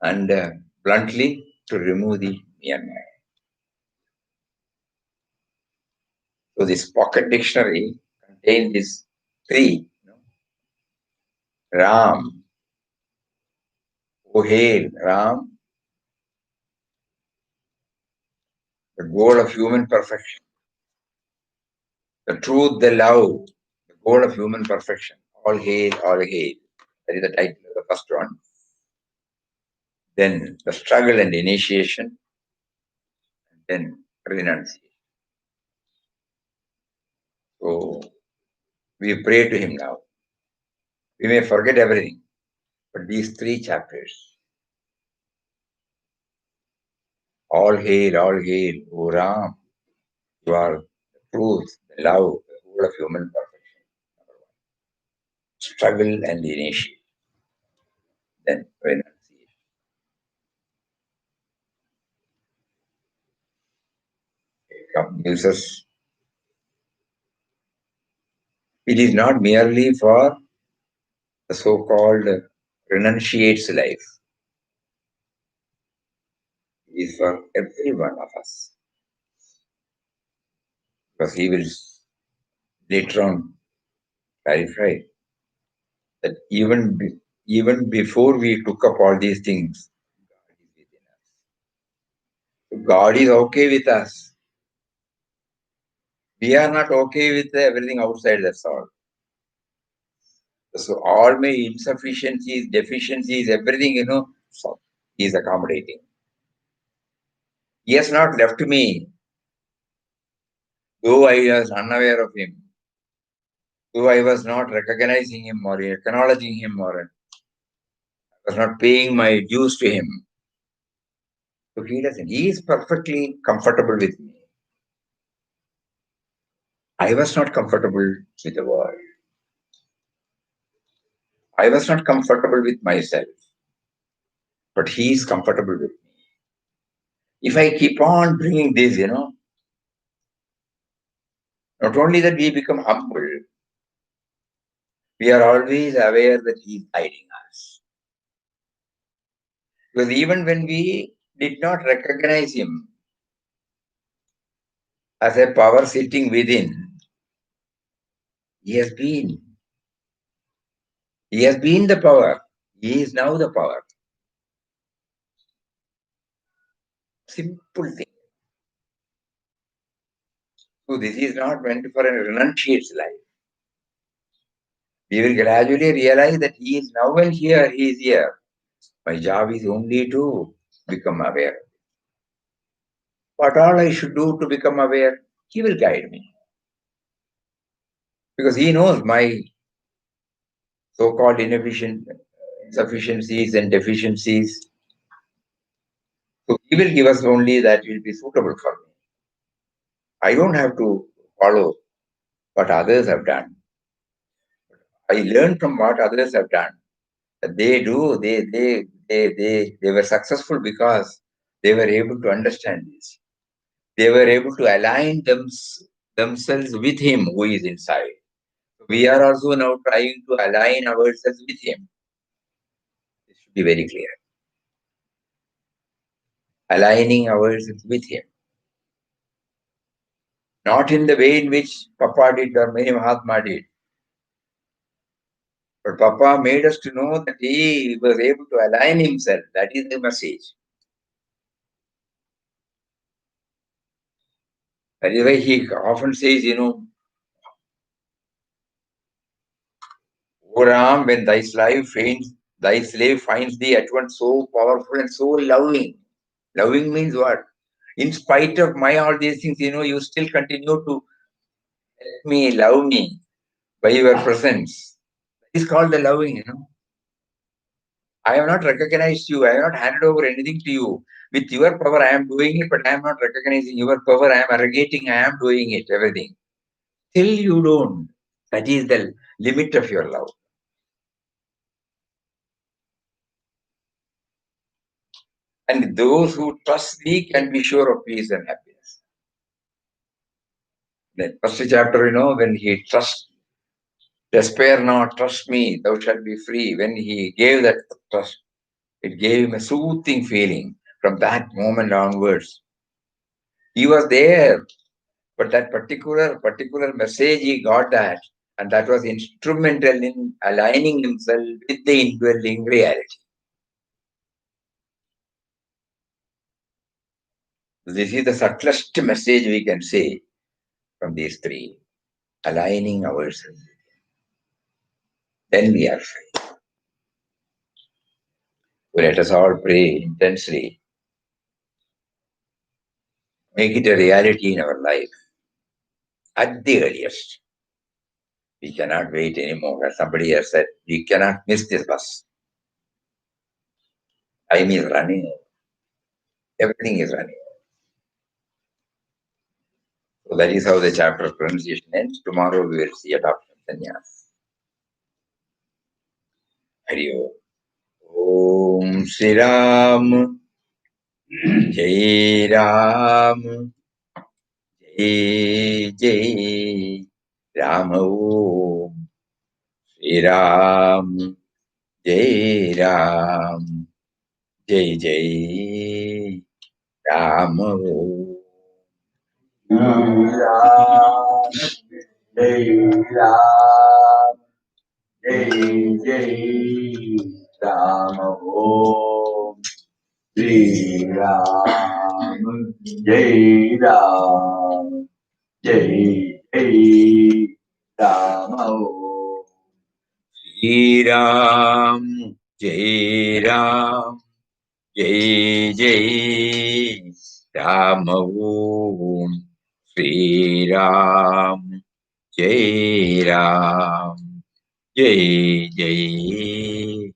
And bluntly, to remove the me and my. So this pocket dictionary contains these three. Ram. Oh hail, Ram. The goal of human perfection. The truth, the love, the goal of human perfection. All hail, all hail. That is the title of the first one. Then the struggle and initiation, and then renunciation. So we pray to him now. We may forget everything, but these three chapters, all hail, O Ram, you are the truth, the love, the whole of human perfection. Struggle and initiation, then renunciation. It gives us, it is not merely for the so-called renunciates life. It is for every one of us. Because he will later on clarify that even before we took up all these things, God is within us. God is okay with us. We are not okay with everything outside, that's all. So all my insufficiencies, deficiencies, everything, so he is accommodating. He has not left me, though I was unaware of him, though I was not recognizing him or acknowledging him or I was not paying my dues to him. So he doesn't. He is perfectly comfortable with me. I was not comfortable with the world. I was not comfortable with myself. But he is comfortable with me. If I keep on bringing this, not only that we become humble, we are always aware that he is guiding us. Because even when we did not recognize him as a power sitting within, he has been. He has been the power. He is now the power. Simple thing. So this is not meant for a renunciate's life. We will gradually realize that he is now and here, he is here. My job is only to become aware. What all I should do to become aware, he will guide me. Because he knows my so-called insufficiencies and deficiencies. So he will give us only that will be suitable for me. I don't have to follow what others have done. I learn from what others have done. They were successful because they were able to understand this. They were able to align themselves with him who is inside. We are also now trying to align ourselves with him. This should be very clear. Aligning ourselves with him. Not in the way in which Papa did or many Mahatma did. But Papa made us to know that he was able to align himself. That is the message. That is why he often says, O Ram, when thy slave finds thee at once so powerful and so loving. Loving means what? In spite of my all these things, you still continue to let me, love me by your presence. That is called the loving, I have not recognized you. I have not handed over anything to you. With your power, I am doing it, but I am not recognizing your power. I am arrogating. I am doing it, everything. Till you don't. That is the limit of your love. And those who trust thee can be sure of peace and happiness. The first chapter, when he trusts, despair not, trust me, thou shalt be free. When he gave that trust, it gave him a soothing feeling. From that moment onwards, he was there. But that particular message, he got that. And that was instrumental in aligning himself with the indwelling reality. This is the subtlest message we can say from these three. Aligning ourselves. then we are free. So let us all pray intensely. Make it a reality in our life at the earliest. We cannot wait anymore. As somebody has said, we cannot miss this bus. Time is running. Everything is running. So that is how the chapter of pronunciation ends. Tomorrow we will see adoption sannyas. Hari Om. Om Shri Ram. Jai Ram. Jai Jai Ram. Om Shri Ram. Jai Ram. Jai Jai Ram. Om. Ram, Jai Ram, Jai Jai Ram Om Shri Ram, Jai Ram, Jai Jai Ram Om Shri Ram, Jai Ram, Jai Jai Ram Om Shri Ram, Jai Ram, Jai Jai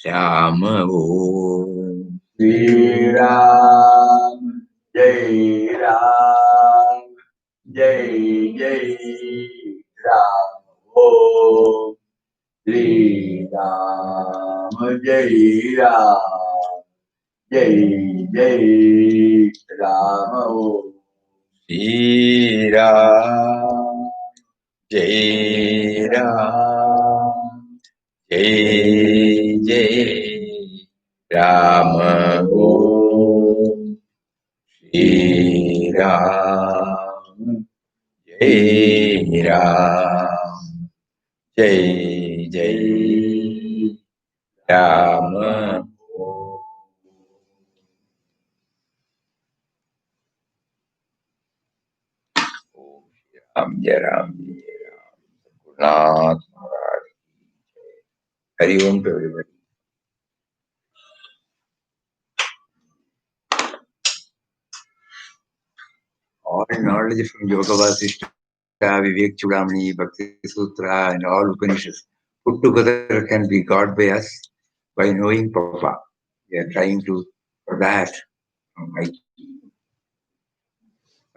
Ram Om Shri Ram, Jai Ram, Jai Jai Ram Om Shri Ram, Jai Ram, Jai Jai Ram Om Shri Ram, Jai Ram, Jai Jai Ram Om Shri Ram, Jai Ram, Jai Jai Ram Om. Ram Jai Ram Jai Ram. Gurnath Maharaj. Hari Om to everybody. All knowledge from Yoga Vasishtha, Vivek Chudamani, Bhakti Sutra, and all Upanishads put together can be got by us by knowing Papa. We are trying to for that.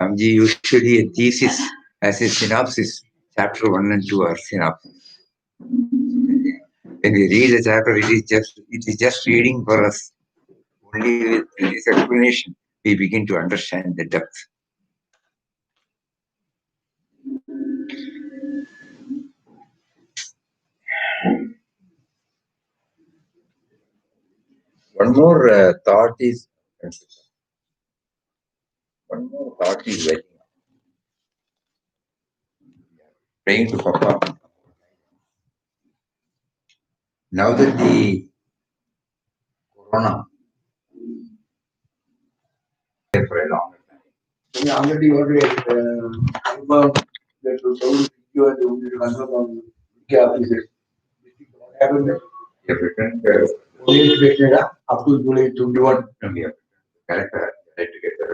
Swamiji, usually a thesis as a synopsis, chapter 1 and 2 are synopsis. When we read the chapter, it is just reading for us. Only with this explanation we begin to understand the depth. One more thought is waiting. Praying to Papa. Now that the Corona is for a long time. We already confirmed that to you and we will confirm on Pujya offices. What happened there? We have written Only up to July 21. we have correct to get the